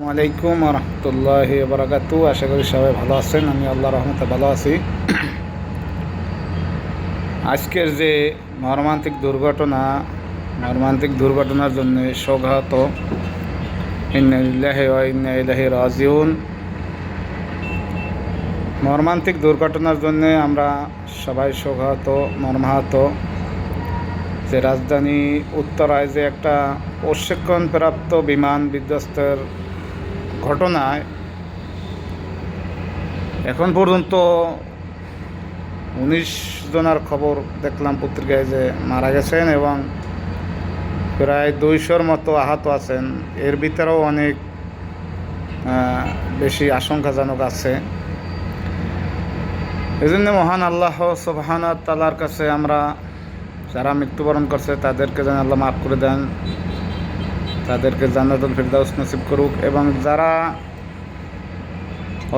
ওয়ালাইকুম রহমতুল্লাহি বারাকাতু। আশা করি সবাই ভালো আছেন। আমি আল্লাহ রহমতে ভালো আছি। আজকের যে মর্মান্তিক দুর্ঘটনার জন্য শোকাহত, ইন্না লিল্লাহি ওয়া ইন্না ইলাইহি রাজিউন। মর্মান্তিক দুর্ঘটনার জন্য আমরা সবাই শোকাহত, মর্মাহত। যে রাজধানী উত্তরায় যে একটা প্রশিক্ষণপ্রাপ্ত বিমান বিধ্বস্তের ঘটনায় এখন পর্যন্ত 19 জনের খবর দেখলাম পত্রিকায় যে মারা গেছেন এবং প্রায় 200-র মতো আহত আছেন। এর ভিতরেও অনেক বেশি আশঙ্কাজনক আছে। এজন্য মহান আল্লাহ সুবহানাহু ওয়া তাআলার কাছে আমরা যারা মৃত্যুবরণ করছে তাদেরকে যেন আল্লাহ মাফ করে দেন, তাদেরকে জান্নাতুল ফিরদাউস নসিব করুক, এবং যারা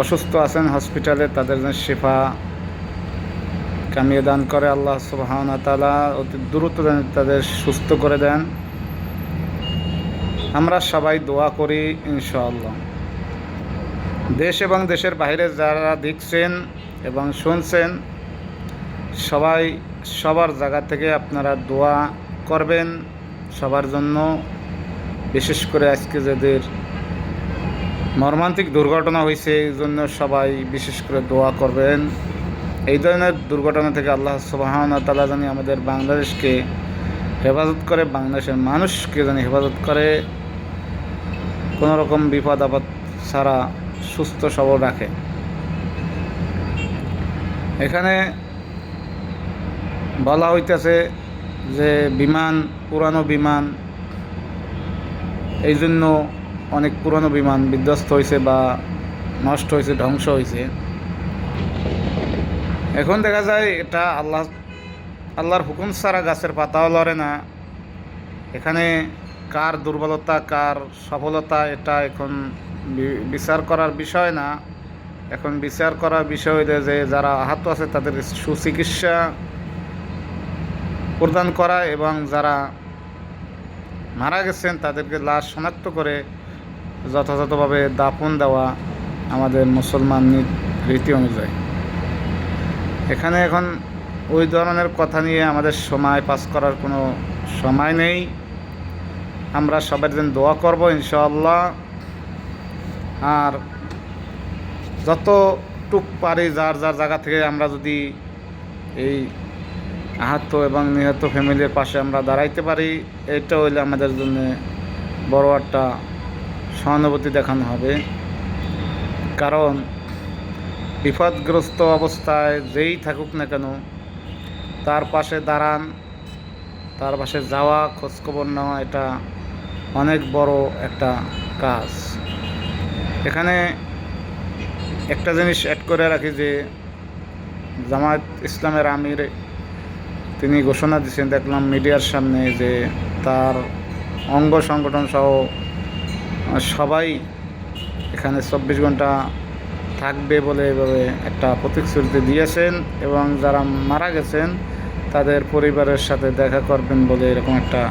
অসুস্থ আছেন হসপিটালে তাদের যেন শিফা কামিয়ে দান করে আল্লাহ সুবহানাহু ওয়া তাআলা, অতি দ্রুত যেন তাদের সুস্থ করে দেন। আমরা সবাই দোয়া করি ইনশাআল্লাহ। দেশ এবং দেশের বাইরে যারা দেখছেন এবং শুনছেন সবাই সবার জায়গা থেকে আপনারা দোয়া করবেন সবার জন্য। বিশেষ করে আজকে যাদের মর্মান্তিক দুর্ঘটনা হয়েছে এই জন্য সবাই বিশেষ করে দোয়া করবেন। এই ধরনের দুর্ঘটনা থেকে আল্লাহ সুবহানাহু ওয়া তাআলা যেন আমাদের বাংলাদেশকে হেফাজত করে, বাংলাদেশের মানুষকে যেন হেফাজত করে, কোনো রকম বিপদ আপদ ছাড়া সুস্থ সবল রাখে। এখানে বলা হইতেছে যে পুরানো বিমান, এই জন্য অনেক পুরানো বিমান বিধ্বস্ত হয়েছে বা নষ্ট হয়েছে, ধ্বংস হয়েছে। এখন দেখা যায় এটা আল্লাহর হুকুম ছাড়া গাছের পাতাও লড়ে না। এখানে কার দুর্বলতা কার সফলতা এটা এখন বিচার করার বিষয় না। এখন বিচার করার বিষয় হইলে যে যারা আহত আছে তাদের সুচিকিৎসা প্রদান করা এবং যারা মারা গেছেন তাদেরকে লাশ শনাক্ত করে যথাযথভাবে দাফন দেওয়া আমাদের মুসলমান রীতি অনুযায়ী। এখানে এখন ওই ধরনের কথা নিয়ে আমাদের সময় পাস করার কোনো সময় নেই। আমরা সবার জন্য দোয়া করব ইনশাআল্লাহ। আর যতটুক পারি যার জায়গা থেকে আমরা যদি এই আহত এবং নিহত ফ্যামিলির পাশে আমরা দাঁড়াইতে পারি, এটা হইলে আমাদের জন্য বড় একটা সহানুভূতি দেখানো হবে। কারণ বিপদগ্রস্ত অবস্থায় যেই থাকুক না কেন তার পাশে দাঁড়ান, তার পাশে যাওয়া, খোঁজখবর নেওয়া, এটা অনেক বড় একটা কাজ। এখানে একটা জিনিস অ্যাড করে রাখি যে জামায়াত ইসলামের আমির তিনি ঘোষণা দিয়েছেন, দেখলাম মিডিয়ার সামনে, যে তার অঙ্গ সংগঠন সহ সবাই এখানে 24 ঘন্টা থাকবে বলে এভাবে একটা প্রতিশ্রুতি দিয়েছেন এবং যারা মারা গেছেন তাদের পরিবারের সাথে দেখা করবেন বলে এরকম একটা